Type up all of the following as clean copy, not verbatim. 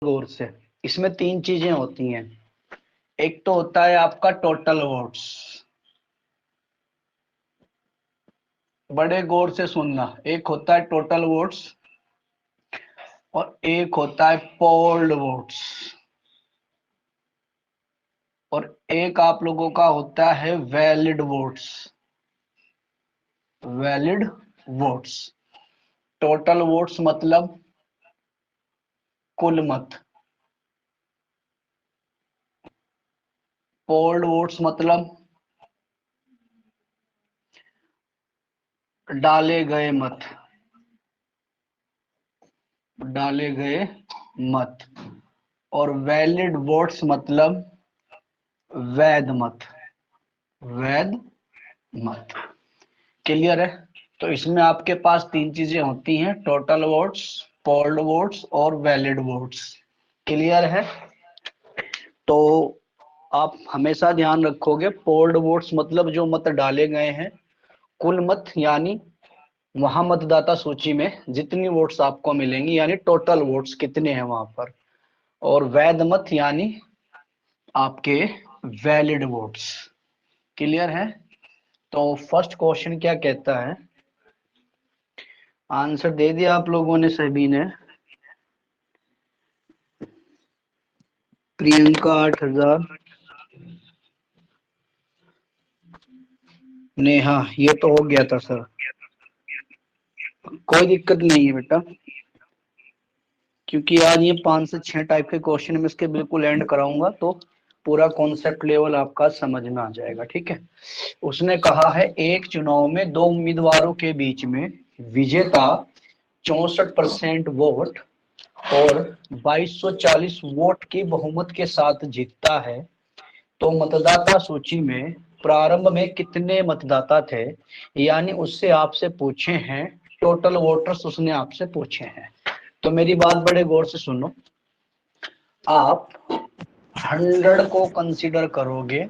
गौर से, इसमें तीन चीजें होती हैं। एक तो होता है आपका टोटल वोट्स, बड़े गौर से सुनना। एक होता है टोटल वोट्स और एक होता है पोल्ड वोट्स, और एक आप लोगों का होता है valid votes. Valid votes, total votes मतलब कुल मत, पोल्ड वोट्स मतलब डाले गए मत, डाले गए मत। और वैलिड वोट्स मतलब वैध मत, वैध मत। क्लियर है? तो इसमें आपके पास तीन चीजें होती हैं, टोटल वोट्स, पोल्ड वोट्स और वैलिड वोट्स। क्लियर है? तो आप हमेशा ध्यान रखोगे, पोल्ड वोट्स मतलब जो मत डाले गए हैं, कुल मत यानी वहां मतदाता सूची में जितनी वोट्स आपको मिलेंगी, यानी टोटल वोट्स कितने हैं वहां पर। और वैध मत यानी आपके वैलिड वोट्स। क्लियर है? तो फर्स्ट क्वेश्चन क्या कहता है, आंसर दे दिया आप लोगों ने सभी ने। प्रियंका 8,000, नेहा ये तो हो गया था सर, कोई दिक्कत नहीं है बेटा, क्योंकि आज ये 5 से 6 टाइप के क्वेश्चन में इसके बिल्कुल एंड कराऊंगा, तो पूरा कॉन्सेप्ट लेवल आपका समझ में आ जाएगा। ठीक है? उसने कहा है एक चुनाव में दो उम्मीदवारों के बीच में विजेता 64% वोट और 2240 वोट की बहुमत के साथ जीतता है, तो मतदाता सूची में प्रारंभ में कितने मतदाता थे। यानी उससे आपसे पूछे हैं, टोटल वोटर्स उसने आपसे पूछे हैं। तो मेरी बात बड़े गौर से सुनो, आप 100 को कंसीडर करोगे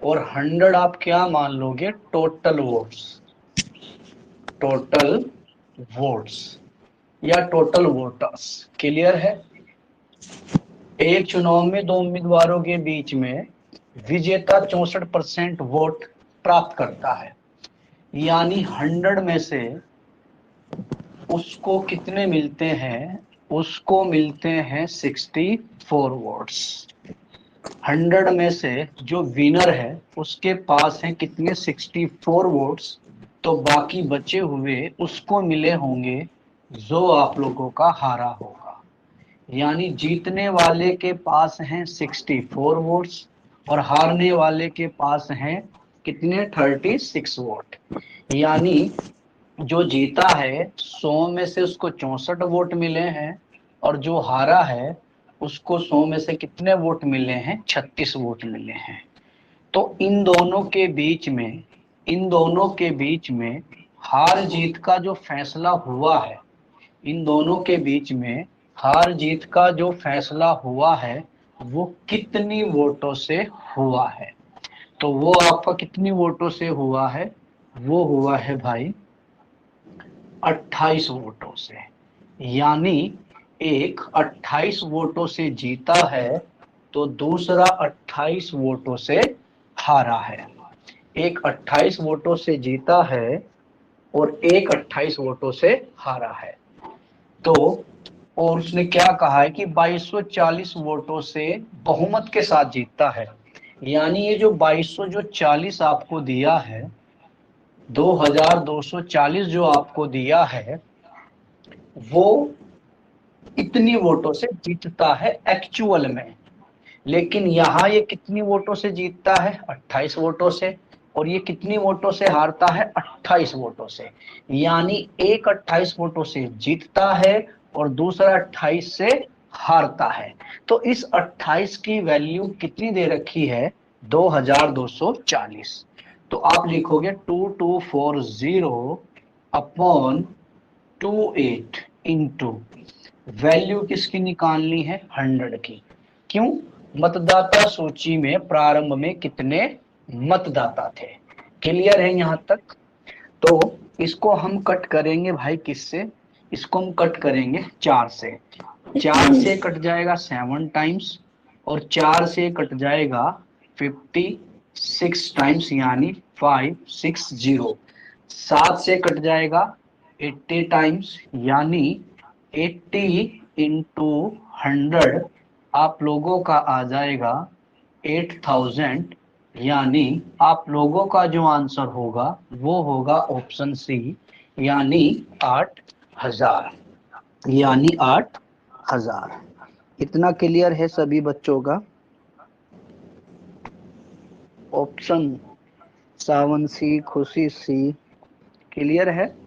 और 100 आप क्या मान लोगे, टोटल वोट्स, टोटल वोट्स या टोटल वोटर्स। क्लियर है? एक चुनाव में दो उम्मीदवारों के बीच में विजेता 64% वोट प्राप्त करता है, यानी 100 में से उसको कितने मिलते हैं, उसको मिलते हैं 64 वोट्स। 100 में से जो विनर है उसके पास है कितने, 64 वोट्स। तो बाकी बचे हुए उसको मिले होंगे जो आप लोगों का हारा होगा। यानी जीतने वाले के पास हैं 64 वोट्स और हारने वाले के पास हैं कितने, 36 वोट। यानी जो जीता है 100 में से उसको 64 वोट मिले हैं, और जो हारा है उसको 100 में से कितने वोट मिले हैं, 36 वोट मिले हैं। तो इन दोनों के बीच में, इन दोनों के बीच में हार जीत का जो फैसला हुआ है, इन दोनों के बीच में हार जीत का जो फैसला हुआ है वो कितनी वोटों से हुआ है। तो वो आपका कितनी वोटों से हुआ है, वो हुआ है भाई 28 वोटों से। यानी एक 28 वोटों से जीता है तो दूसरा 28 वोटों से हारा है। एक 28 वोटों से जीता है और एक 28 वोटों से हारा है। तो और उसने क्या कहा है कि 2240 वोटों से बहुमत के साथ जीतता है। यानी ये जो 2200 जो 40 आपको दिया है, 2240 जो आपको दिया है, वो इतनी वोटों से जीतता है एक्चुअल में। लेकिन यहाँ ये कितनी वोटों से जीतता है, 28 वोटों से। और ये कितनी वोटों से हारता है, 28 वोटों से। यानी एक 28 वोटों से जीतता है और दूसरा 28 से हारता है। तो इस 28 की वैल्यू कितनी दे रखी है, 2240। तो आप लिखोगे 2240 अपॉन 28 इंटू, वैल्यू किसकी निकालनी है, 100 की। क्यों, मतदाता सूची में प्रारंभ में कितने मतदाता थे। क्लियर है यहां तक? तो इसको हम कट करेंगे भाई किससे, इसको हम कट करेंगे 4 से। 4 से कट जाएगा 7 टाइम्स, और 4 से कट जाएगा 56 टाइम्स, यानी 560। 7 से कट जाएगा 80 टाइम्स, यानी 80 इंटू 100 आप लोगों का आ जाएगा 8000। यानी आप लोगों का जो आंसर होगा वो होगा ऑप्शन सी, यानी 8000। यानी 8000। इतना क्लियर है सभी बच्चों का? ऑप्शन सावन सी, खुशी सी, क्लियर है?